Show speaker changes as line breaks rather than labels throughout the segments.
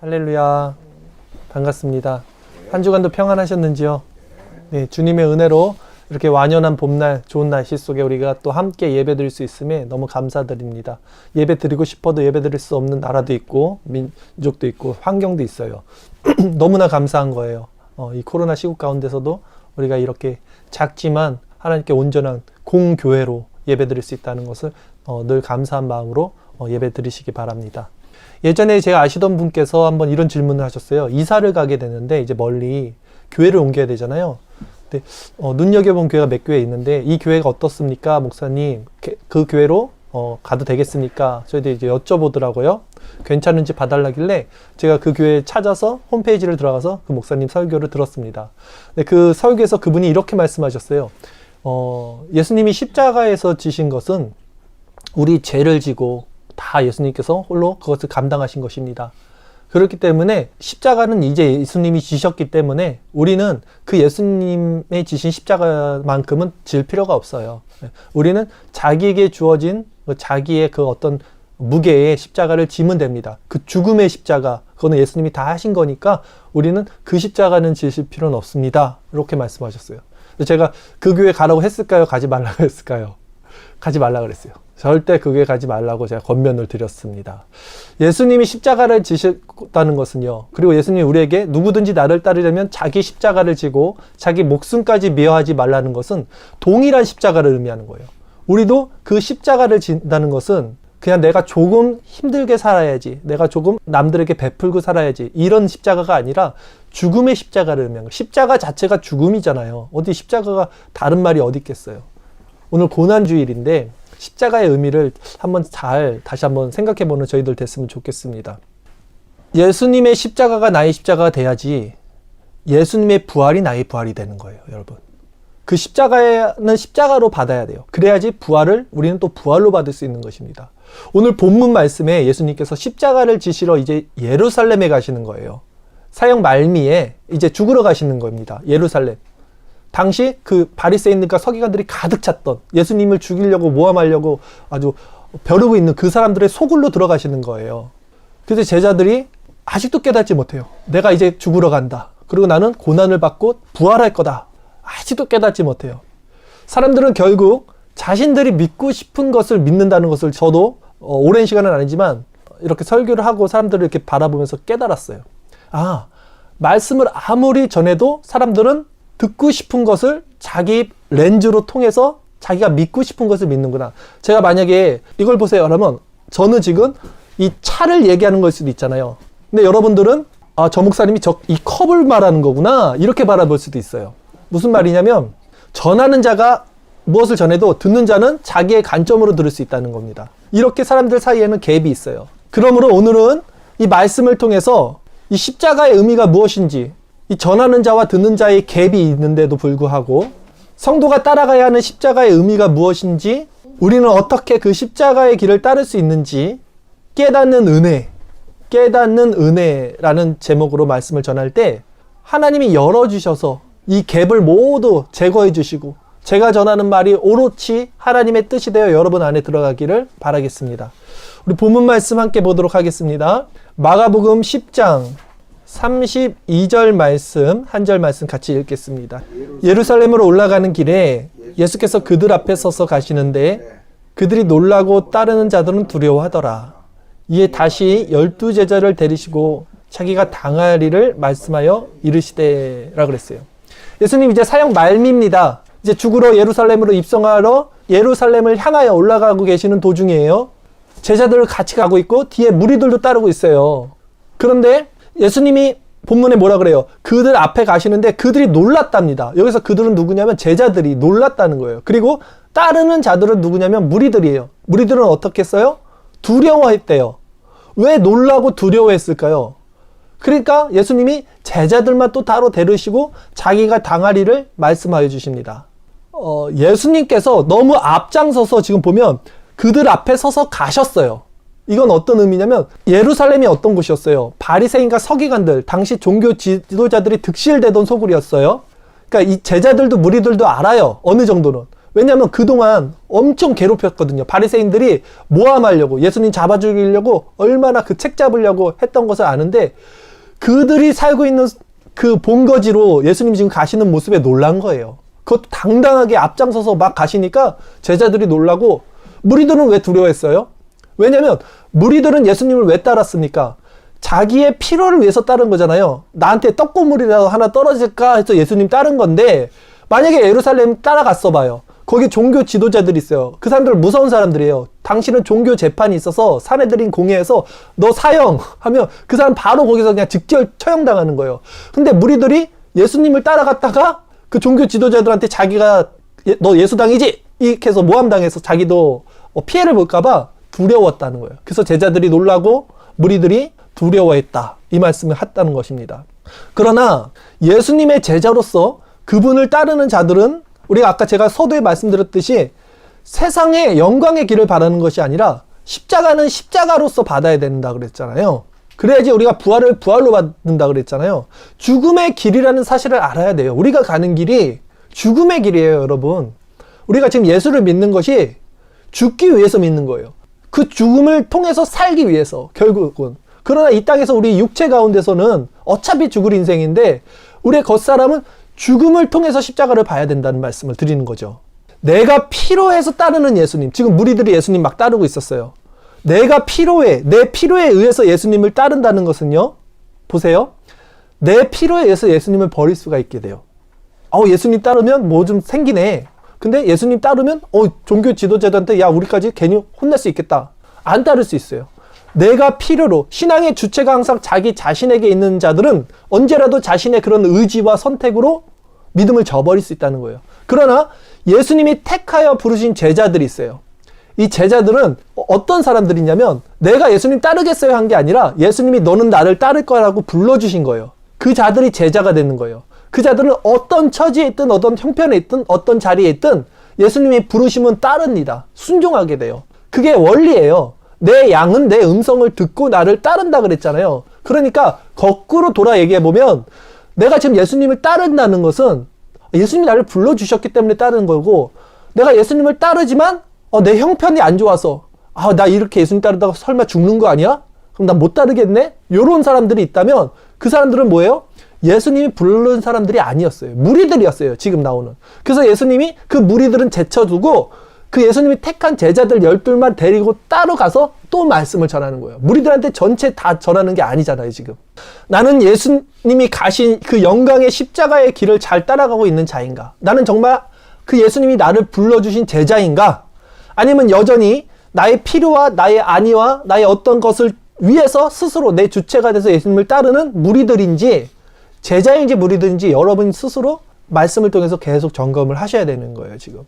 할렐루야. 반갑습니다. 한 주간도 평안하셨는지요? 네, 주님의 은혜로 이렇게 완연한 봄날, 좋은 날씨 속에 우리가 또 함께 예배 드릴 수 있음에 너무 감사드립니다. 예배 드리고 싶어도 예배 드릴 수 없는 나라도 있고, 민족도 있고, 환경도 있어요. 너무나 감사한 거예요. 이 코로나 시국 가운데서도 우리가 이렇게 작지만 하나님께 온전한 공교회로 예배 드릴 수 있다는 것을 늘 감사한 마음으로 예배 드리시기 바랍니다. 예전에 제가 아시던 분께서 한번 이런 질문을 하셨어요. 이사를 가게 되는데 이제 멀리 교회를 옮겨야 되잖아요. 근데 눈여겨본 교회가 몇 교회 있는데 이 교회가 어떻습니까? 목사님, 그 교회로 가도 되겠습니까? 저희도 이제 여쭤보더라고요. 괜찮은지 봐달라길래 제가 그 교회에 찾아서 홈페이지를 들어가서 그 목사님 설교를 들었습니다. 근데 그 설교에서 그분이 이렇게 말씀하셨어요. 예수님이 십자가에서 지신 것은 우리 죄를 지고 다 예수님께서 홀로 그것을 감당하신 것입니다. 그렇기 때문에 십자가는 이제 예수님이 지셨기 때문에 우리는 그 예수님의 지신 십자가만큼은 질 필요가 없어요. 우리는 자기에게 주어진 자기의 그 어떤 무게의 십자가를 지면 됩니다. 그 죽음의 십자가, 그거는 예수님이 다 하신 거니까 우리는 그 십자가는 지실 필요는 없습니다. 이렇게 말씀하셨어요. 제가 그 교회 가라고 했을까요? 가지 말라고 했을까요? 가지 말라 그랬어요. 절대 그 교회 가지 말라고 제가 권면을 드렸습니다. 예수님이 십자가를 지셨다는 것은요. 그리고 예수님이 우리에게 누구든지 나를 따르려면 자기 십자가를 지고 자기 목숨까지 미워하지 말라는 것은 동일한 십자가를 의미하는 거예요. 우리도 그 십자가를 진다는 것은 그냥 내가 조금 힘들게 살아야지, 내가 조금 남들에게 베풀고 살아야지, 이런 십자가가 아니라 죽음의 십자가를 의미하는 거예요. 십자가 자체가 죽음이잖아요. 어디 십자가가 다른 말이 어디 있겠어요. 오늘 고난주일인데 십자가의 의미를 다시 한번 생각해보는 저희들 됐으면 좋겠습니다. 예수님의 십자가가 나의 십자가가 돼야지 예수님의 부활이 나의 부활이 되는 거예요, 여러분. 그 십자가는 십자가로 받아야 돼요. 그래야지 부활을 우리는 또 부활로 받을 수 있는 것입니다. 오늘 본문 말씀에 예수님께서 십자가를 지시러 이제 예루살렘에 가시는 거예요. 사형 말미에 이제 죽으러 가시는 겁니다. 예루살렘. 당시 그 바리새인들과 서기관들이 가득 찼던, 예수님을 죽이려고 모함하려고 아주 벼르고 있는 그 사람들의 소굴로 들어가시는 거예요. 그래서 제자들이 아직도 깨닫지 못해요. 내가 이제 죽으러 간다. 그리고 나는 고난을 받고 부활할 거다. 아직도 깨닫지 못해요. 사람들은 결국 자신들이 믿고 싶은 것을 믿는다는 것을 저도 오랜 시간은 아니지만 이렇게 설교를 하고 사람들을 이렇게 바라보면서 깨달았어요. 아, 말씀을 아무리 전해도 사람들은 듣고 싶은 것을 자기 렌즈로 통해서 자기가 믿고 싶은 것을 믿는구나. 제가 만약에 이걸 보세요. 여러분, 저는 지금 이 차를 얘기하는 걸 수도 있잖아요. 근데 여러분들은 아, 저 목사님이 이 컵을 말하는 거구나, 이렇게 바라볼 수도 있어요. 무슨 말이냐면 전하는 자가 무엇을 전해도 듣는 자는 자기의 관점으로 들을 수 있다는 겁니다. 이렇게 사람들 사이에는 갭이 있어요. 그러므로 오늘은 이 말씀을 통해서 이 십자가의 의미가 무엇인지, 이 전하는 자와 듣는 자의 갭이 있는데도 불구하고 성도가 따라가야 하는 십자가의 의미가 무엇인지, 우리는 어떻게 그 십자가의 길을 따를 수 있는지 깨닫는 은혜라는 제목으로 말씀을 전할 때 하나님이 열어주셔서 이 갭을 모두 제거해 주시고 제가 전하는 말이 오롯이 하나님의 뜻이 되어 여러분 안에 들어가기를 바라겠습니다. 우리 본문 말씀 함께 보도록 하겠습니다. 마가복음 10장 32절 말씀, 한 절 말씀 같이 읽겠습니다. 예루살렘으로 올라가는 길에 예수께서 그들 앞에 서서 가시는데 그들이 놀라고 따르는 자들은 두려워하더라. 이에 다시 12제자를 데리시고 자기가 당할 일을 말씀하여 이르시되라 그랬어요. 예수님 이제 사형 말미입니다. 이제 죽으러 예루살렘으로 입성하러 예루살렘을 향하여 올라가고 계시는 도중이에요. 제자들 같이 가고 있고 뒤에 무리들도 따르고 있어요. 그런데 예수님이 본문에 뭐라 그래요? 그들 앞에 가시는데 그들이 놀랐답니다. 여기서 그들은 누구냐면 제자들이 놀랐다는 거예요. 그리고 따르는 자들은 누구냐면 무리들이에요. 무리들은 어떻게 했어요? 두려워했대요. 왜 놀라고 두려워했을까요? 그러니까 예수님이 제자들만 또 따로 데리시고 자기가 당할 일을 말씀하여 주십니다. 예수님께서 너무 앞장서서 지금 보면 그들 앞에 서서 가셨어요. 이건 어떤 의미냐면 예루살렘이 어떤 곳이었어요? 바리새인과 서기관들, 당시 종교 지도자들이 득실되던 소굴이었어요. 그러니까 이 제자들도 무리들도 알아요. 어느 정도는. 왜냐하면 그동안 엄청 괴롭혔거든요. 바리새인들이 모함하려고, 예수님 잡아 죽이려고 얼마나 그 책 잡으려고 했던 것을 아는데, 그들이 살고 있는 그 본거지로 예수님 지금 가시는 모습에 놀란 거예요. 그것도 당당하게 앞장서서 막 가시니까 제자들이 놀라고, 무리들은 왜 두려워했어요? 왜냐면 무리들은 예수님을 왜 따랐습니까? 자기의 필요를 위해서 따른 거잖아요. 나한테 떡고물이라도 하나 떨어질까 해서 예수님 따른 건데, 만약에 예루살렘 따라갔어 봐요. 거기 종교 지도자들이 있어요. 그 사람들 무서운 사람들이에요. 당신은 종교 재판이 있어서 사내들인 공회에서 너 사형 하면 그 사람 바로 거기서 그냥 직결 처형당하는 거예요. 근데 무리들이 예수님을 따라갔다가 그 종교 지도자들한테 자기가 너 예수당이지? 이렇게 해서 모함당해서 자기도 피해를 볼까봐 두려웠다는 거예요. 그래서 제자들이 놀라고 무리들이 두려워했다. 이 말씀을 했다는 것입니다. 그러나 예수님의 제자로서 그분을 따르는 자들은 우리가 아까 제가 서두에 말씀드렸듯이 세상의 영광의 길을 바라는 것이 아니라 십자가는 십자가로서 받아야 된다 그랬잖아요. 그래야지 우리가 부활을 부활로 받는다 그랬잖아요. 죽음의 길이라는 사실을 알아야 돼요. 우리가 가는 길이 죽음의 길이에요, 여러분. 우리가 지금 예수를 믿는 것이 죽기 위해서 믿는 거예요. 그 죽음을 통해서 살기 위해서, 결국은. 그러나 이 땅에서 우리 육체 가운데서는 어차피 죽을 인생인데, 우리의 겉사람은 죽음을 통해서 십자가를 봐야 된다는 말씀을 드리는 거죠. 내가 필요해서 따르는 예수님. 지금 무리들이 예수님 막 따르고 있었어요. 내가 필요해. 내 필요에 의해서 예수님을 따른다는 것은요. 보세요. 내 필요에 의해서 예수님을 버릴 수가 있게 돼요. 예수님 따르면 뭐 좀 생기네. 근데 예수님 따르면 종교 지도자들한테 야 우리까지 괜히 혼날 수 있겠다. 안 따를 수 있어요. 내가 필요로, 신앙의 주체가 항상 자기 자신에게 있는 자들은 언제라도 자신의 그런 의지와 선택으로 믿음을 저버릴 수 있다는 거예요. 그러나 예수님이 택하여 부르신 제자들이 있어요. 이 제자들은 어떤 사람들이냐면 내가 예수님 따르겠어요 한 게 아니라 예수님이 너는 나를 따를 거라고 불러주신 거예요. 그 자들이 제자가 되는 거예요. 그 자들은 어떤 처지에 있든 어떤 형편에 있든 어떤 자리에 있든 예수님이 부르시면 따릅니다. 순종하게 돼요. 그게 원리예요. 내 양은 내 음성을 듣고 나를 따른다 그랬잖아요. 그러니까 거꾸로 돌아 얘기해보면 내가 지금 예수님을 따른다는 것은 예수님이 나를 불러주셨기 때문에 따르는 거고, 내가 예수님을 따르지만 내 형편이 안 좋아서 나 이렇게 예수님 따르다가 설마 죽는 거 아니야? 그럼 나 못 따르겠네? 이런 사람들이 있다면 그 사람들은 뭐예요? 예수님이 부른 사람들이 아니었어요. 무리들이었어요. 지금 나오는. 그래서 예수님이 그 무리들은 제쳐두고 그 예수님이 택한 제자들 12만 데리고 따로 가서 또 말씀을 전하는 거예요. 무리들한테 전체 다 전하는 게 아니잖아요, 지금. 나는 예수님이 가신 그 영광의 십자가의 길을 잘 따라가고 있는 자인가? 나는 정말 그 예수님이 나를 불러주신 제자인가? 아니면 여전히 나의 필요와 나의 안위와 나의 어떤 것을 위해서 스스로 내 주체가 돼서 예수님을 따르는 무리들인지, 제자인지 무리들인지 여러분 스스로 말씀을 통해서 계속 점검을 하셔야 되는 거예요, 지금.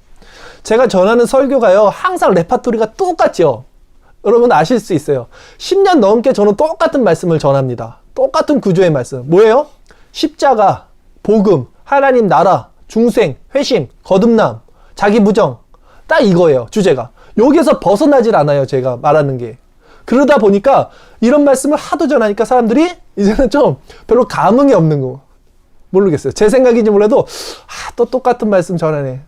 제가 전하는 설교가요, 항상 레파토리가 똑같죠. 여러분 아실 수 있어요. 10년 넘게 저는 똑같은 말씀을 전합니다. 똑같은 구조의 말씀. 뭐예요? 십자가, 복음, 하나님 나라, 중생, 회심, 거듭남, 자기 부정. 딱 이거예요, 주제가. 여기에서 벗어나질 않아요, 제가 말하는 게. 그러다 보니까 이런 말씀을 하도 전하니까 사람들이 이제는 좀 별로 감흥이 없는 거. 모르겠어요. 제 생각인지 몰라도 또 똑같은 말씀 전하네.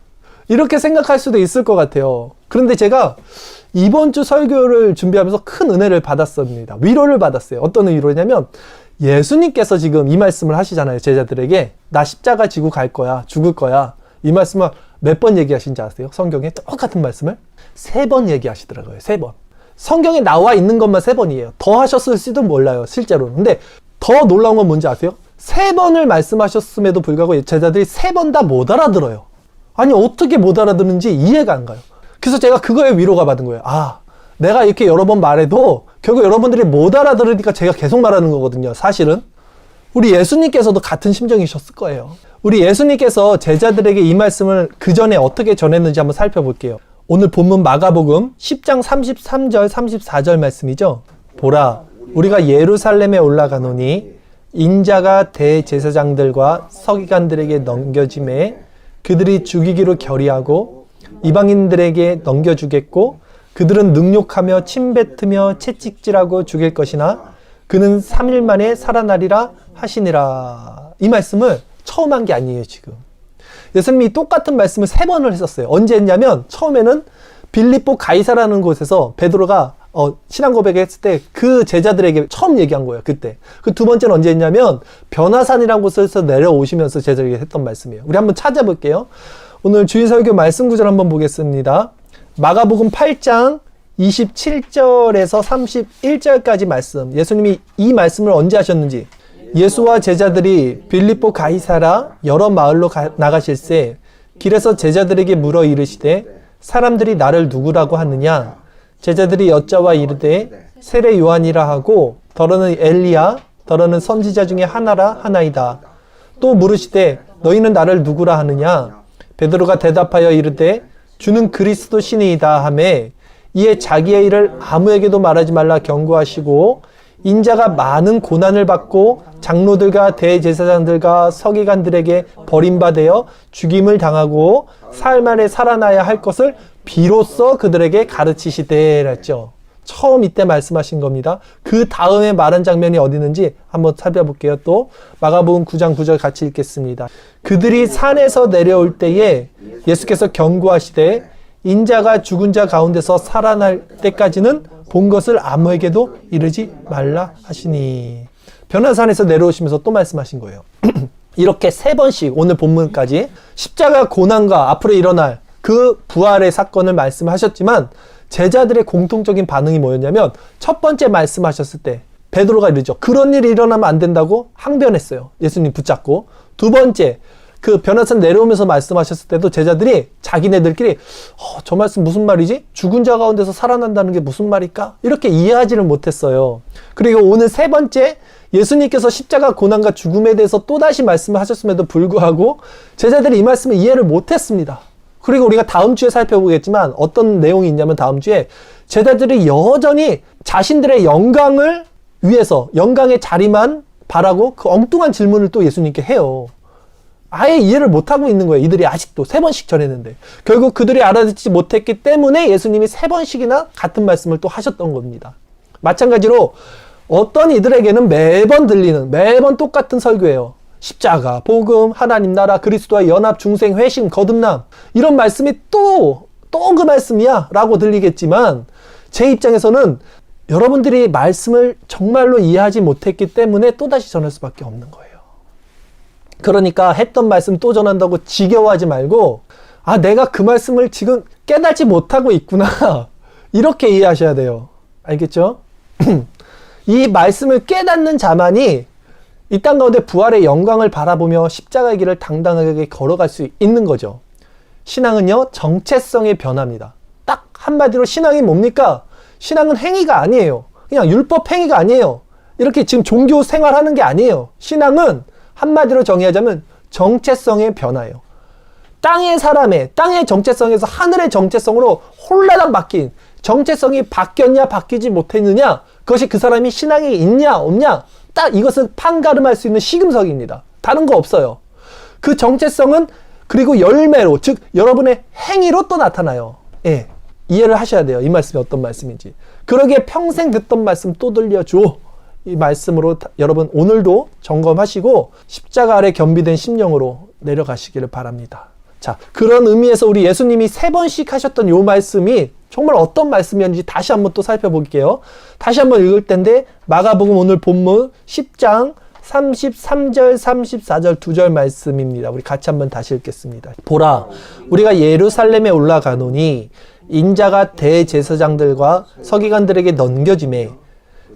이렇게 생각할 수도 있을 것 같아요. 그런데 제가 이번 주 설교를 준비하면서 큰 은혜를 받았습니다. 위로를 받았어요. 어떤 위로냐면 예수님께서 지금 이 말씀을 하시잖아요. 제자들에게 나 십자가 지고 갈 거야. 죽을 거야. 이 말씀을 몇 번 얘기하신지 아세요? 성경에 똑같은 말씀을 3번 얘기하시더라고요. 3번. 성경에 나와 있는 것만 3번이에요. 더 하셨을지도 몰라요. 실제로는. 근데 더 놀라운 건 뭔지 아세요? 3번을 말씀하셨음에도 불구하고 제자들이 3번 다 못 알아들어요. 아니 어떻게 못 알아듣는지 이해가 안 가요. 그래서 제가 그거에 위로가 받은 거예요. 내가 이렇게 여러 번 말해도 결국 여러분들이 못 알아들으니까 제가 계속 말하는 거거든요. 사실은 우리 예수님께서도 같은 심정이셨을 거예요. 우리 예수님께서 제자들에게 이 말씀을 그 전에 어떻게 전했는지 한번 살펴볼게요. 오늘 본문 마가복음 10장 33절 34절 말씀이죠. 보라 우리가 예루살렘에 올라가노니 인자가 대제사장들과 서기관들에게 넘겨짐에 그들이 죽이기로 결의하고 이방인들에게 넘겨주겠고 그들은 능욕하며 침뱉으며 채찍질하고 죽일 것이나 그는 3일 만에 살아나리라 하시니라. 이 말씀을 처음 한 게 아니에요, 지금. 예수님이 똑같은 말씀을 3번을 했었어요. 언제 했냐면 처음에는 빌립보 가이사라는 곳에서 베드로가 신앙 고백했을 때 그 제자들에게 처음 얘기한 거예요. 그때. 그 두 번째는 언제 했냐면 변화산이라는 곳에서 내려오시면서 제자들에게 했던 말씀이에요. 우리 한번 찾아볼게요. 오늘 주일 설교 말씀 구절 한번 보겠습니다. 마가복음 8장 27절에서 31절까지 말씀. 예수님이 이 말씀을 언제 하셨는지. 예수와 제자들이 빌립보 가이사라 여러 마을로 나가실새 길에서 제자들에게 물어 이르시되 사람들이 나를 누구라고 하느냐. 제자들이 여짜와 이르되 세례 요한이라 하고 더러는 엘리야 더러는 선지자 중에 하나라 하나이다. 또 물으시되 너희는 나를 누구라 하느냐. 베드로가 대답하여 이르되 주는 그리스도 신이이다 하매 이에 자기의 일을 아무에게도 말하지 말라 경고하시고 인자가 많은 고난을 받고 장로들과 대제사장들과 서기관들에게 버림받아 죽임을 당하고 사흘 만에 살아나야 할 것을 비로소 그들에게 가르치시되 했죠. 처음 이때 말씀하신 겁니다. 그 다음에 말한 장면이 어디 있는지 한번 살펴볼게요. 또 마가복음 9장 9절 같이 읽겠습니다. 그들이 산에서 내려올 때에 예수께서 경고하시되 인자가 죽은 자 가운데서 살아날 때까지는 본 것을 아무에게도 이르지 말라 하시니. 변화산에서 내려오시면서 또 말씀하신 거예요. 이렇게 3번씩 오늘 본문까지 십자가 고난과 앞으로 일어날 그 부활의 사건을 말씀하셨지만 제자들의 공통적인 반응이 뭐였냐면 첫 번째 말씀하셨을 때 베드로가 이러죠. 그런 일이 일어나면 안 된다고 항변했어요. 예수님 붙잡고. 두 번째 그 변화산 내려오면서 말씀하셨을 때도 제자들이 자기네들끼리 저 말씀 무슨 말이지? 죽은 자 가운데서 살아난다는 게 무슨 말일까? 이렇게 이해하지를 못했어요. 그리고 오늘 3번째 예수님께서 십자가 고난과 죽음에 대해서 또다시 말씀을 하셨음에도 불구하고 제자들이 이 말씀을 이해를 못했습니다. 그리고 우리가 다음 주에 살펴보겠지만 어떤 내용이 있냐면 다음 주에 제자들이 여전히 자신들의 영광을 위해서 영광의 자리만 바라고 그 엉뚱한 질문을 또 예수님께 해요. 아예 이해를 못하고 있는 거예요. 이들이 아직도 3번씩 전했는데. 결국 그들이 알아듣지 못했기 때문에 예수님이 3번씩이나 같은 말씀을 또 하셨던 겁니다. 마찬가지로 어떤 이들에게는 매번 들리는 매번 똑같은 설교예요. 십자가, 복음, 하나님 나라, 그리스도와 연합, 중생, 회심, 거듭남 이런 말씀이 또 그 말씀이야 라고 들리겠지만 제 입장에서는 여러분들이 말씀을 정말로 이해하지 못했기 때문에 또다시 전할 수밖에 없는 거예요. 그러니까 했던 말씀 또 전한다고 지겨워하지 말고 내가 그 말씀을 지금 깨닫지 못하고 있구나 이렇게 이해하셔야 돼요. 알겠죠? 이 말씀을 깨닫는 자만이 이 땅 가운데 부활의 영광을 바라보며 십자가의 길을 당당하게 걸어갈 수 있는 거죠. 신앙은요, 정체성의 변화입니다. 딱 한마디로 신앙이 뭡니까? 신앙은 행위가 아니에요. 그냥 율법 행위가 아니에요. 이렇게 지금 종교 생활하는 게 아니에요. 신앙은 한마디로 정의하자면 정체성의 변화예요. 땅의 정체성에서 하늘의 정체성으로 홀라당 바뀐 정체성이 바뀌었냐 바뀌지 못했느냐 그것이 그 사람이 신앙이 있냐 없냐 딱 이것을 판가름할 수 있는 시금석입니다. 다른 거 없어요. 그 정체성은 그리고 열매로 즉 여러분의 행위로 또 나타나요. 예, 이해를 하셔야 돼요. 이 말씀이 어떤 말씀인지. 그러기에 평생 듣던 말씀 또 들려줘. 이 말씀으로 여러분 오늘도 점검하시고 십자가 아래 겸비된 심령으로 내려가시기를 바랍니다. 자, 그런 의미에서 우리 예수님이 3번씩 하셨던 요 말씀이 정말 어떤 말씀이었는지 다시 한번 또 살펴볼게요. 다시 한번 읽을 텐데 마가복음 오늘 본문 10장 33절 34절 2절 말씀입니다. 우리 같이 한번 다시 읽겠습니다. 보라, 우리가 예루살렘에 올라가노니 인자가 대제사장들과 서기관들에게 넘겨지매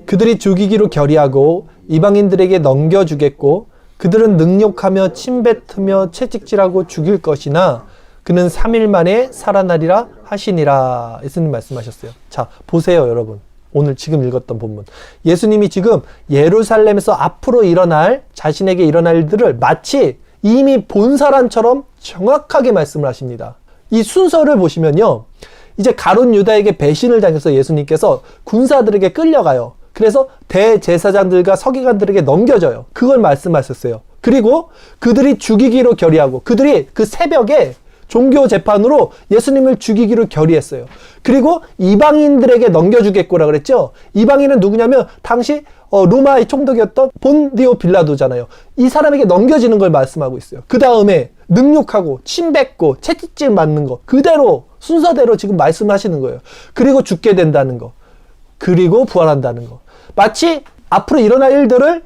그들이 죽이기로 결의하고 이방인들에게 넘겨주겠고 그들은 능욕하며 침뱉으며 채찍질하고 죽일 것이나 그는 3일 만에 살아나리라 하시니라. 예수님 말씀하셨어요. 자, 보세요 여러분. 오늘 지금 읽었던 본문. 예수님이 지금 예루살렘에서 앞으로 일어날 자신에게 일어날 일들을 마치 이미 본 사람처럼 정확하게 말씀을 하십니다. 이 순서를 보시면요. 이제 가룟 유다에게 배신을 당해서 예수님께서 군사들에게 끌려가요. 그래서 대제사장들과 서기관들에게 넘겨져요. 그걸 말씀하셨어요. 그리고 그들이 죽이기로 결의하고 그들이 그 새벽에 종교 재판으로 예수님을 죽이기로 결의했어요. 그리고 이방인들에게 넘겨주겠고라 그랬죠. 이방인은 누구냐면 당시 로마의 총독이었던 본디오 빌라도잖아요. 이 사람에게 넘겨지는 걸 말씀하고 있어요. 그 다음에 능욕하고 침뱉고 채찍질 맞는 거 그대로 순서대로 지금 말씀하시는 거예요. 그리고 죽게 된다는 거, 그리고 부활한다는 거. 마치 앞으로 일어날 일들을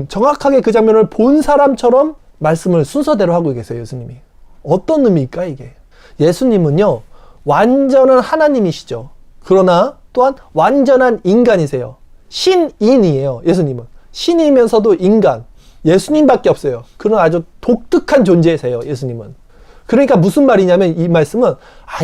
정확하게 그 장면을 본 사람처럼 말씀을 순서대로 하고 계세요, 예수님이. 어떤 의미일까, 이게? 예수님은요, 완전한 하나님이시죠. 그러나 또한 완전한 인간이세요. 신인이에요, 예수님은. 신이면서도 인간. 예수님밖에 없어요. 그런 아주 독특한 존재세요, 예수님은. 그러니까 무슨 말이냐면 이 말씀은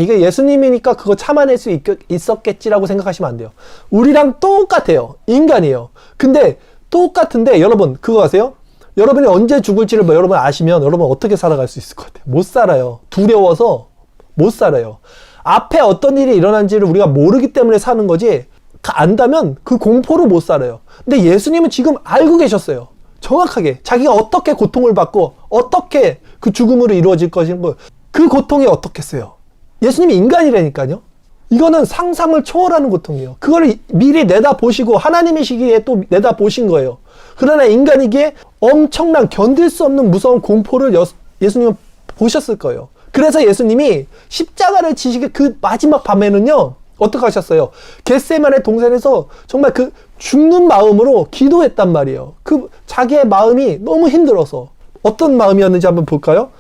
이게 예수님이니까 그거 참아낼 수 있었겠지라고 생각하시면 안 돼요. 우리랑 똑같아요. 인간이에요. 근데 똑같은데 여러분 그거 아세요? 여러분이 언제 죽을지를 여러분 아시면 여러분 어떻게 살아갈 수 있을 것 같아요? 못 살아요. 두려워서 못 살아요. 앞에 어떤 일이 일어난지를 우리가 모르기 때문에 사는 거지 안다면 그 공포로 못 살아요. 근데 예수님은 지금 알고 계셨어요. 정확하게 자기가 어떻게 고통을 받고 어떻게 그 죽음으로 이루어질 것인가 그 고통이 어떻겠어요. 예수님이 인간이라니까요. 이거는 상상을 초월하는 고통이에요. 그걸 미리 내다보시고 하나님이시기에 또 내다보신 거예요. 그러나 인간이기에 엄청난 견딜 수 없는 무서운 공포를 예수님은 보셨을 거예요. 그래서 예수님이 십자가를 지시기 그 마지막 밤에는요 어떻게 하셨어요? 겟세마네 동산에서 정말 그 죽는 마음으로 기도했단 말이에요. 그 자기의 마음이 너무 힘들어서 어떤 마음이었는지 한번 볼까요?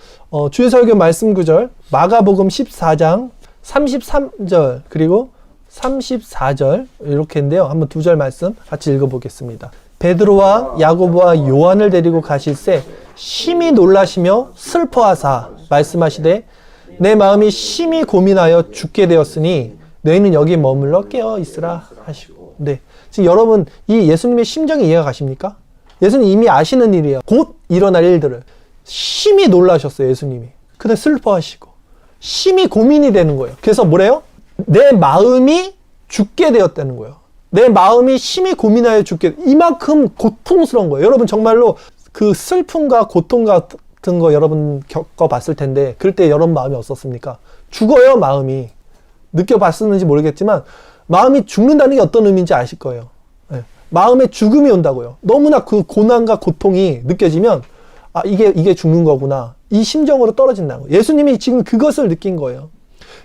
주의 설교 말씀 구절 마가복음 14장 33절 그리고 34절 이렇게인데요. 한번 두 절 말씀 같이 읽어보겠습니다. 베드로와 야고보와 요한을 데리고 가실새 심히 놀라시며 슬퍼하사 말씀하시되 내 마음이 심히 고민하여 죽게 되었으니 너희는 여기 머물러 깨어 있으라 하시고. 네, 지금 여러분 이 예수님의 심정이 이해가 가십니까? 예수님 이미 아시는 일이에요. 곧 일어날 일들을 심히 놀라셨어요. 예수님이. 근데 슬퍼하시고 심히 고민이 되는 거예요. 그래서 뭐래요? 내 마음이 죽게 되었다는 거예요. 내 마음이 심히 고민하여 죽게, 이만큼 고통스러운 거예요. 여러분 정말로 그 슬픔과 고통 같은 거 여러분 겪어봤을 텐데 그럴 때 여러분 마음이 어떻습니까? 죽어요, 마음이. 느껴봤었는지 모르겠지만 마음이 죽는다는 게 어떤 의미인지 아실 거예요. 네. 마음에 죽음이 온다고요. 너무나 그 고난과 고통이 느껴지면 이게 죽는 거구나. 이 심정으로 떨어진다는 거예요. 예수님이 지금 그것을 느낀 거예요.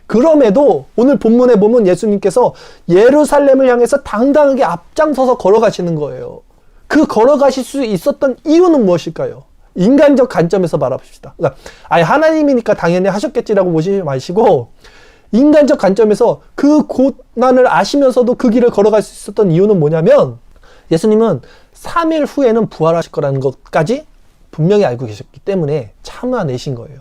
그럼에도 오늘 본문에 보면 예수님께서 예루살렘을 향해서 당당하게 앞장서서 걸어가시는 거예요. 그 걸어가실 수 있었던 이유는 무엇일까요? 인간적 관점에서 바라봅시다. 그러니까 하나님이니까 당연히 하셨겠지라고 보시지 마시고 인간적 관점에서 그 고난을 아시면서도 그 길을 걸어갈 수 있었던 이유는 뭐냐면 예수님은 3일 후에는 부활하실 거라는 것까지 분명히 알고 계셨기 때문에 참아내신 거예요.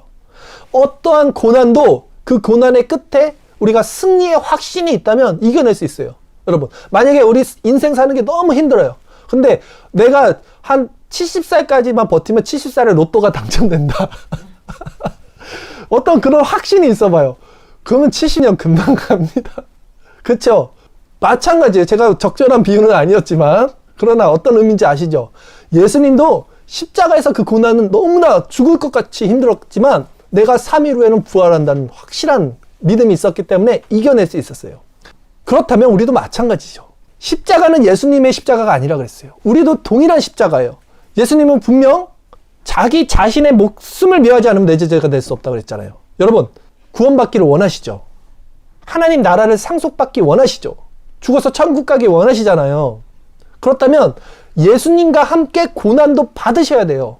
어떠한 고난도 그 고난의 끝에 우리가 승리의 확신이 있다면 이겨낼 수 있어요. 여러분 만약에 우리 인생 사는 게 너무 힘들어요. 근데 내가 한 70살까지만 버티면 70살에 로또가 당첨된다. 어떤 그런 확신이 있어 봐요. 그러면 70년 금방 갑니다. 그쵸? 마찬가지예요. 제가 적절한 비유는 아니었지만 그러나 어떤 의미인지 아시죠? 예수님도 십자가에서 그 고난은 너무나 죽을 것 같이 힘들었지만 내가 3일 후에는 부활한다는 확실한 믿음이 있었기 때문에 이겨낼 수 있었어요. 그렇다면 우리도 마찬가지죠. 십자가는 예수님의 십자가가 아니라 그랬어요. 우리도 동일한 십자가예요. 예수님은 분명 자기 자신의 목숨을 미워하지 않으면 내 제자가 될 수 없다고 그랬잖아요. 여러분 구원받기를 원하시죠? 하나님 나라를 상속받기 원하시죠? 죽어서 천국 가기 원하시잖아요. 그렇다면 예수님과 함께 고난도 받으셔야 돼요.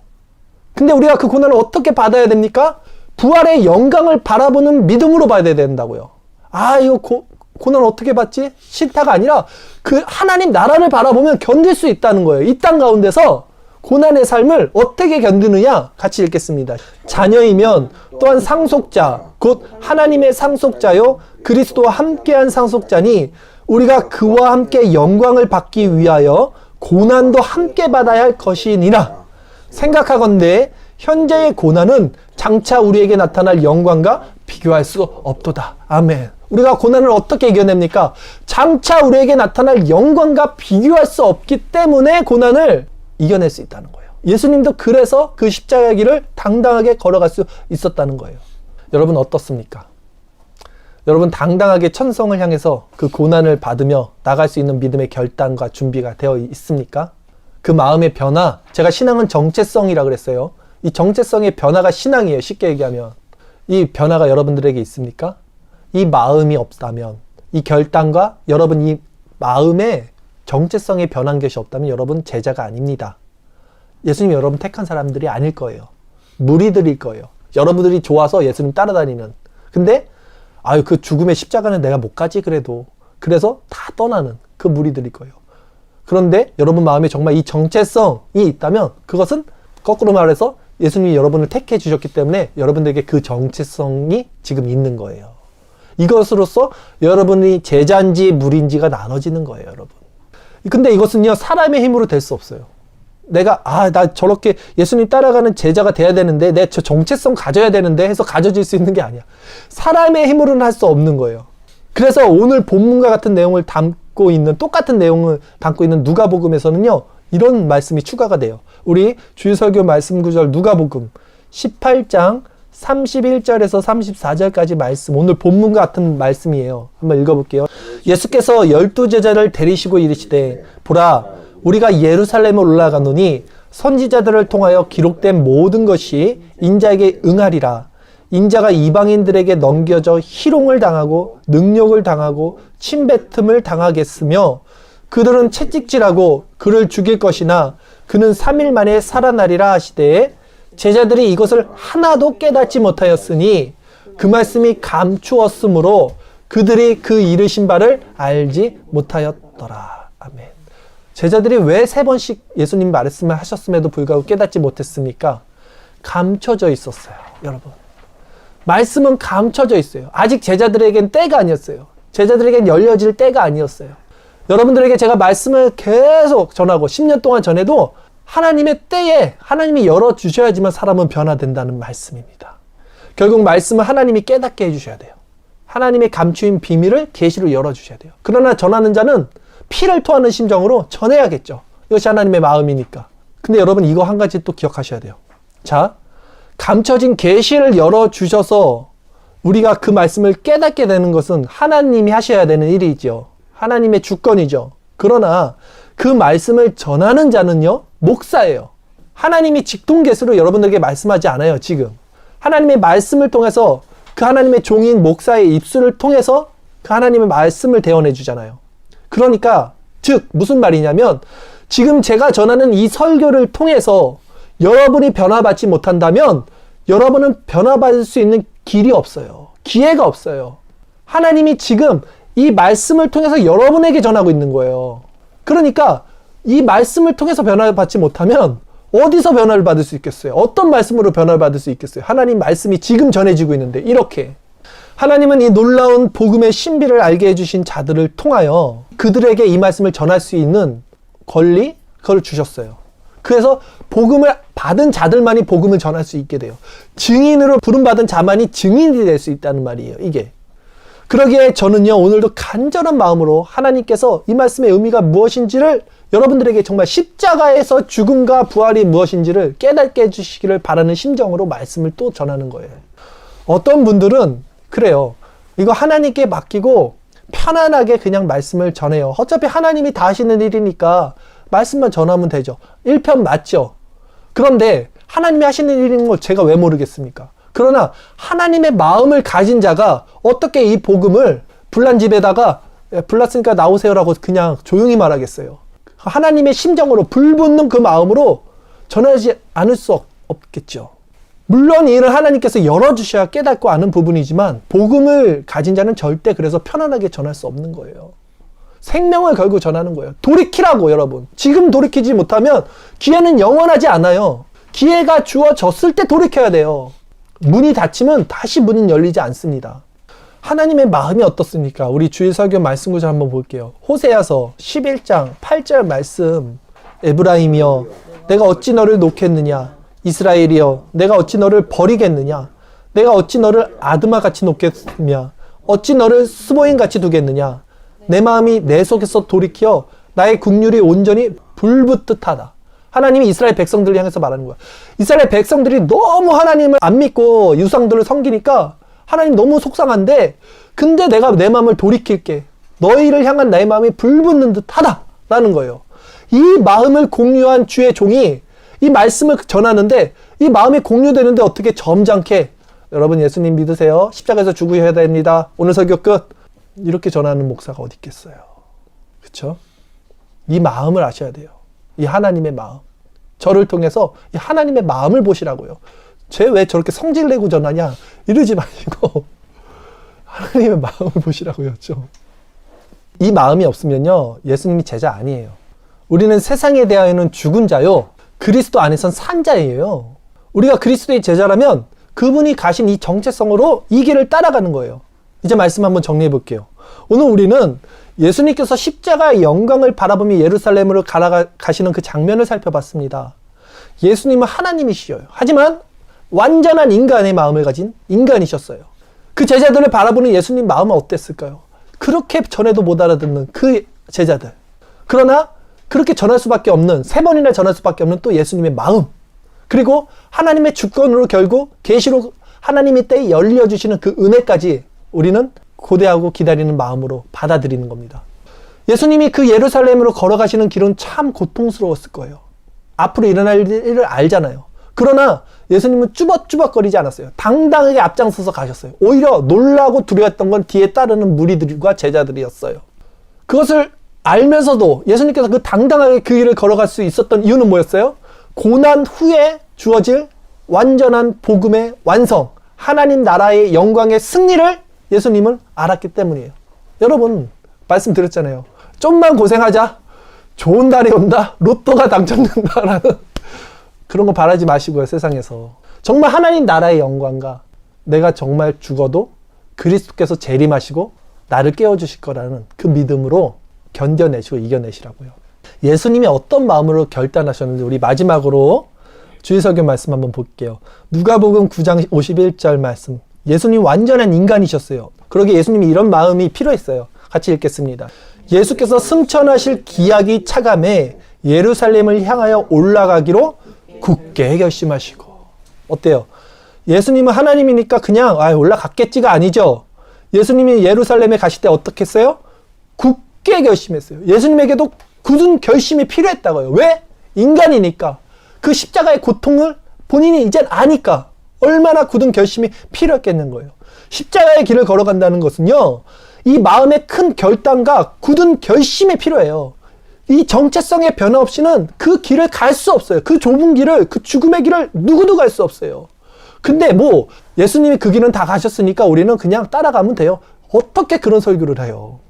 근데 우리가 그 고난을 어떻게 받아야 됩니까? 부활의 영광을 바라보는 믿음으로 받아야 된다고요. 이거 고난 어떻게 받지? 싫다가 아니라 그 하나님 나라를 바라보면 견딜 수 있다는 거예요. 이 땅 가운데서 고난의 삶을 어떻게 견디느냐 같이 읽겠습니다. 자녀이면 또한 상속자 곧 하나님의 상속자요 그리스도와 함께한 상속자니 우리가 그와 함께 영광을 받기 위하여 고난도 함께 받아야 할 것이니라. 생각하건대 현재의 고난은 장차 우리에게 나타날 영광과 비교할 수 없도다. 아멘. 우리가 고난을 어떻게 이겨냅니까? 장차 우리에게 나타날 영광과 비교할 수 없기 때문에 고난을 이겨낼 수 있다는 거예요. 예수님도 그래서 그 십자가 길을 당당하게 걸어갈 수 있었다는 거예요. 여러분 어떻습니까? 여러분 당당하게 천성을 향해서 그 고난을 받으며 나갈 수 있는 믿음의 결단과 준비가 되어 있습니까? 그 마음의 변화, 제가 신앙은 정체성이라 그랬어요. 이 정체성의 변화가 신앙이에요. 쉽게 얘기하면. 이 변화가 여러분들에게 있습니까? 이 마음이 없다면, 이 결단과 여러분 이 마음의 정체성이 변한 것이 없다면 여러분 제자가 아닙니다. 예수님이 여러분 택한 사람들이 아닐 거예요. 무리들일 거예요. 여러분들이 좋아서 예수님 따라다니는. 근데 아유 그 죽음의 십자가는 내가 못 가지 그래도. 그래서 다 떠나는 그 무리들일 거예요. 그런데 여러분 마음에 정말 이 정체성이 있다면 그것은 거꾸로 말해서 예수님이 여러분을 택해 주셨기 때문에 여러분들에게 그 정체성이 지금 있는 거예요. 이것으로써 여러분이 제자인지 무리인지가 나눠지는 거예요, 여러분. 근데 이것은요, 사람의 힘으로 될 수 없어요. 내가, 나 저렇게 예수님 따라가는 제자가 돼야 되는데, 내 저 정체성 가져야 되는데 해서 가져질 수 있는 게 아니야. 사람의 힘으로는 할 수 없는 거예요. 그래서 오늘 본문과 같은 내용을 담고 있는, 똑같은 내용을 담고 있는 누가복음에서는요, 이런 말씀이 추가가 돼요. 우리 주일설교 말씀 구절 누가복음 18장 31절에서 34절까지 말씀, 오늘 본문 같은 말씀이에요. 한번 읽어볼게요. 예수께서 12제자를 데리시고 이르시되 보라 우리가 예루살렘에 올라가노니 선지자들을 통하여 기록된 모든 것이 인자에게 응하리라. 인자가 이방인들에게 넘겨져 희롱을 당하고 능욕을 당하고 침뱉음을 당하겠으며 그들은 채찍질하고 그를 죽일 것이나 그는 3일 만에 살아나리라 하시되 제자들이 이것을 하나도 깨닫지 못하였으니 그 말씀이 감추었으므로 그들이 그 이르신 바를 알지 못하였더라. 아멘. 제자들이 왜 3번씩 예수님 말씀을 하셨음에도 불구하고 깨닫지 못했습니까? 감춰져 있었어요, 여러분. 말씀은 감춰져 있어요. 아직 제자들에겐 때가 아니었어요. 제자들에겐 열려질 때가 아니었어요. 여러분들에게 제가 말씀을 계속 전하고 10년 동안 전해도 하나님의 때에 하나님이 열어주셔야지만 사람은 변화된다는 말씀입니다. 결국 말씀은 하나님이 깨닫게 해주셔야 돼요. 하나님의 감추인 비밀을 계시로 열어주셔야 돼요. 그러나 전하는 자는 피를 토하는 심정으로 전해야겠죠. 이것이 하나님의 마음이니까. 근데 여러분 이거 한 가지 또 기억하셔야 돼요. 자, 감춰진 계시를 열어주셔서 우리가 그 말씀을 깨닫게 되는 것은 하나님이 하셔야 되는 일이죠. 하나님의 주권이죠. 그러나 그 말씀을 전하는 자는요, 목사예요. 하나님이 직통계시로 여러분들에게 말씀하지 않아요, 지금. 하나님의 말씀을 통해서 그 하나님의 종인 목사의 입술을 통해서 그 하나님의 말씀을 대언해 주잖아요. 그러니까, 즉, 무슨 말이냐면, 지금 제가 전하는 이 설교를 통해서 여러분이 변화받지 못한다면, 여러분은 변화받을 수 있는 길이 없어요. 기회가 없어요. 하나님이 지금 이 말씀을 통해서 여러분에게 전하고 있는 거예요. 그러니까 이 말씀을 통해서 변화를 받지 못하면 어디서 변화를 받을 수 있겠어요? 어떤 말씀으로 변화를 받을 수 있겠어요? 하나님 말씀이 지금 전해지고 있는데 이렇게 하나님은 이 놀라운 복음의 신비를 알게 해주신 자들을 통하여 그들에게 이 말씀을 전할 수 있는 권리, 그걸 주셨어요. 그래서 복음을 받은 자들만이 복음을 전할 수 있게 돼요. 증인으로 부름받은 자만이 증인이 될 수 있다는 말이에요, 이게. 그러기에 저는요, 오늘도 간절한 마음으로 하나님께서 이 말씀의 의미가 무엇인지를 여러분들에게 정말 십자가에서 죽음과 부활이 무엇인지를 깨닫게 해주시기를 바라는 심정으로 말씀을 또 전하는 거예요. 어떤 분들은 그래요. 이거 하나님께 맡기고 편안하게 그냥 말씀을 전해요. 어차피 하나님이 다 하시는 일이니까 말씀만 전하면 되죠. 1편 맞죠? 그런데 하나님이 하시는 일인 걸 제가 왜 모르겠습니까? 그러나 하나님의 마음을 가진 자가 어떻게 이 복음을 불난 집에다가 불났으니까 나오세요라고 그냥 조용히 말하겠어요. 하나님의 심정으로 불붙는 그 마음으로 전하지 않을 수 없겠죠. 물론 이 일을 하나님께서 열어주셔야 깨닫고 아는 부분이지만 복음을 가진 자는 절대 그래서 편안하게 전할 수 없는 거예요. 생명을 걸고 전하는 거예요. 돌이키라고, 여러분. 지금 돌이키지 못하면 기회는 영원하지 않아요. 기회가 주어졌을 때 돌이켜야 돼요. 문이 닫히면 다시 문은 열리지 않습니다. 하나님의 마음이 어떻습니까? 우리 주일 설교 말씀 구절 한번 볼게요. 호세아서 11장 8절 말씀. 에브라임이여 내가 어찌 너를 놓겠느냐? 이스라엘이여 내가 어찌 너를 버리겠느냐? 내가 어찌 너를 아드마같이 놓겠느냐? 어찌 너를 스보인같이 두겠느냐? 내 마음이 내 속에서 돌이켜 나의 국률이 온전히 불붙듯 하다. 하나님이 이스라엘 백성들을 향해서 말하는 거야. 이스라엘 백성들이 너무 하나님을 안 믿고 유상들을 섬기니까 하나님 너무 속상한데 근데 내가 내 마음을 돌이킬게. 너희를 향한 나의 마음이 불붙는 듯 하다라는 거예요. 이 마음을 공유한 주의 종이 이 말씀을 전하는데 이 마음이 공유되는데 어떻게 점잖게 여러분 예수님 믿으세요. 십자가에서 죽으셔야 됩니다. 오늘 설교 끝. 이렇게 전하는 목사가 어디 있겠어요. 그렇죠? 이 마음을 아셔야 돼요. 이 하나님의 마음. 저를 통해서 이 하나님의 마음을 보시라고요. 쟤 왜 저렇게 성질 내고 전하냐 이러지 마시고 하나님의 마음을 보시라고요. 좀. 이 마음이 없으면요 예수님이 제자 아니에요. 우리는 세상에 대하여는 죽은 자요 그리스도 안에선 산 자예요. 우리가 그리스도의 제자라면 그분이 가신 이 정체성으로 이 길을 따라가는 거예요. 이제 말씀 한번 정리해 볼게요. 오늘 우리는 예수님께서 십자가의 영광을 바라보며 예루살렘으로 가시는 그 장면을 살펴봤습니다. 예수님은 하나님이시여요. 하지만 완전한 인간의 마음을 가진 인간이셨어요. 그 제자들을 바라보는 예수님 마음은 어땠을까요? 그렇게 전해도 못 알아듣는 그 제자들. 그러나 그렇게 전할 수밖에 없는, 3번이나 전할 수밖에 없는 또 예수님의 마음. 그리고 하나님의 주권으로 결국 계시록 하나님이 때에 열려주시는 그 은혜까지 우리는 고대하고 기다리는 마음으로 받아들이는 겁니다. 예수님이 그 예루살렘으로 걸어가시는 길은 참 고통스러웠을 거예요. 앞으로 일어날 일을 알잖아요. 그러나 예수님은 쭈벅쭈벅거리지 않았어요. 당당하게 앞장서서 가셨어요. 오히려 놀라고 두려웠던 건 뒤에 따르는 무리들과 제자들이었어요. 그것을 알면서도 예수님께서 그 당당하게 그 길을 걸어갈 수 있었던 이유는 뭐였어요? 고난 후에 주어질 완전한 복음의 완성, 하나님 나라의 영광의 승리를 예수님은 알았기 때문이에요. 여러분 말씀드렸잖아요. 좀만 고생하자. 좋은 날이 온다. 로또가 당첨된다라는 그런 거 바라지 마시고요. 세상에서. 정말 하나님 나라의 영광과 내가 정말 죽어도 그리스도께서 재림하시고 나를 깨워주실 거라는 그 믿음으로 견뎌내시고 이겨내시라고요. 예수님이 어떤 마음으로 결단하셨는지 우리 마지막으로 주일설교 말씀 한번 볼게요. 누가복음 9장 51절 말씀. 예수님 완전한 인간이셨어요. 그러기에 예수님이 이런 마음이 필요했어요. 같이 읽겠습니다. 예수께서 승천하실 기약이 차감해 예루살렘을 향하여 올라가기로 굳게 결심하시고. 어때요? 예수님은 하나님이니까 그냥 올라갔겠지가 아니죠. 예수님이 예루살렘에 가실 때 어떻게 했어요? 굳게 결심했어요. 예수님에게도 굳은 결심이 필요했다고요. 왜? 인간이니까. 그 십자가의 고통을 본인이 이젠 아니까 얼마나 굳은 결심이 필요했겠는 거예요. 십자가의 길을 걸어간다는 것은요, 이 마음의 큰 결단과 굳은 결심이 필요해요. 이 정체성의 변화 없이는 그 길을 갈 수 없어요. 그 좁은 길을, 그 죽음의 길을 누구도 갈 수 없어요. 근데 예수님이 그 길은 다 가셨으니까 우리는 그냥 따라가면 돼요. 어떻게 그런 설교를 해요?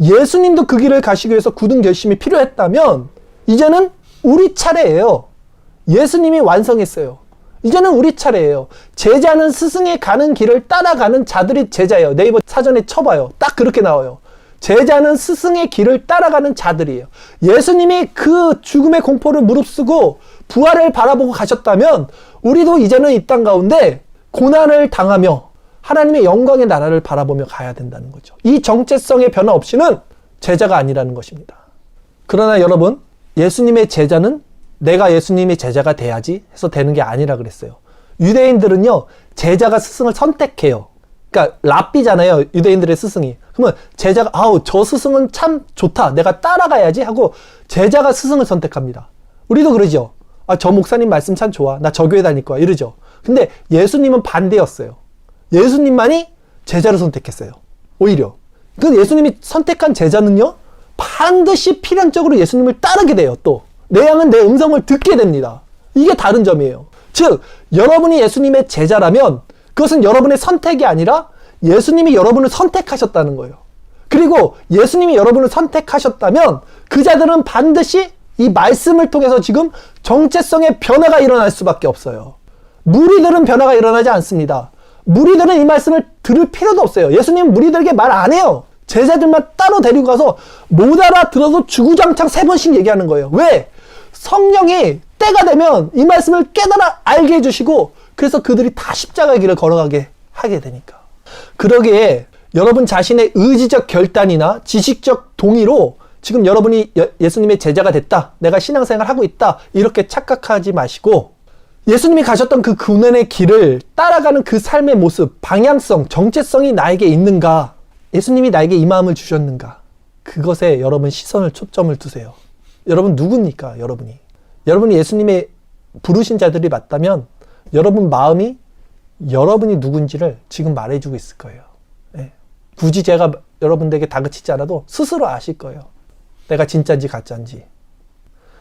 예수님도 그 길을 가시기 위해서 굳은 결심이 필요했다면 이제는 우리 차례예요. 예수님이 완성했어요. 이제는 우리 차례예요. 제자는 스승이 가는 길을 따라가는 자들이 제자예요. 네이버 사전에 쳐봐요. 딱 그렇게 나와요. 제자는 스승의 길을 따라가는 자들이에요. 예수님이 그 죽음의 공포를 무릅쓰고 부활을 바라보고 가셨다면 우리도 이제는 이 땅 가운데 고난을 당하며 하나님의 영광의 나라를 바라보며 가야 된다는 거죠. 이 정체성의 변화 없이는 제자가 아니라는 것입니다. 그러나 여러분, 예수님의 제자는 내가 예수님의 제자가 돼야지 해서 되는 게 아니라 그랬어요. 유대인들은요, 제자가 스승을 선택해요. 그러니까 랍비잖아요, 유대인들의 스승이. 그러면 제자가 저 스승은 참 좋다, 내가 따라가야지 하고 제자가 스승을 선택합니다. 우리도 그러죠. 저 목사님 말씀 참 좋아, 나 저 교회 다닐 거야, 이러죠. 근데 예수님은 반대였어요. 예수님만이 제자를 선택했어요. 오히려 그 예수님이 선택한 제자는요, 반드시 필연적으로 예수님을 따르게 돼요. 또 내 양은 내 음성을 듣게 됩니다. 이게 다른 점이에요. 즉 여러분이 예수님의 제자라면 그것은 여러분의 선택이 아니라 예수님이 여러분을 선택하셨다는 거예요. 그리고 예수님이 여러분을 선택하셨다면 그 자들은 반드시 이 말씀을 통해서 지금 정체성의 변화가 일어날 수밖에 없어요. 무리들은 변화가 일어나지 않습니다. 무리들은 이 말씀을 들을 필요도 없어요. 예수님은 무리들에게 말 안 해요. 제자들만 따로 데리고 가서 못 알아들어도 주구장창 3번씩 얘기하는 거예요. 왜? 성령이 때가 되면 이 말씀을 깨달아 알게 해주시고 그래서 그들이 다 십자가의 길을 걸어가게 하게 되니까. 그러기에 여러분 자신의 의지적 결단이나 지식적 동의로 지금 여러분이 예수님의 제자가 됐다, 내가 신앙생활 하고 있다, 이렇게 착각하지 마시고 예수님이 가셨던 그 고난의 길을 따라가는 그 삶의 모습, 방향성, 정체성이 나에게 있는가? 예수님이 나에게 이 마음을 주셨는가? 그것에 여러분 시선을 초점을 두세요. 여러분 누굽니까? 여러분이 예수님의 부르신 자들이 맞다면 여러분 마음이 여러분이 누군지를 지금 말해주고 있을 거예요. 네. 굳이 제가 여러분들에게 다그치지 않아도 스스로 아실 거예요. 내가 진짜인지 가짜인지.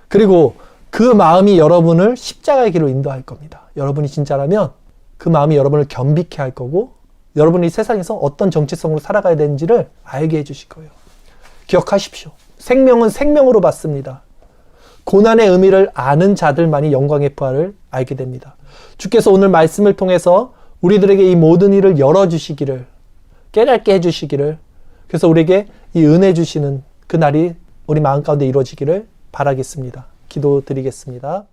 그리고 그 마음이 여러분을 십자가의 길로 인도할 겁니다. 여러분이 진짜라면 그 마음이 여러분을 겸비케 할 거고 여러분이 세상에서 어떤 정체성으로 살아가야 되는지를 알게 해주실 거예요. 기억하십시오. 생명은 생명으로 받습니다. 고난의 의미를 아는 자들만이 영광의 부활을 알게 됩니다. 주께서 오늘 말씀을 통해서 우리들에게 이 모든 일을 열어주시기를, 깨닫게 해주시기를, 그래서 우리에게 이 은혜 주시는 그 날이 우리 마음 가운데 이루어지기를 바라겠습니다. 기도드리겠습니다.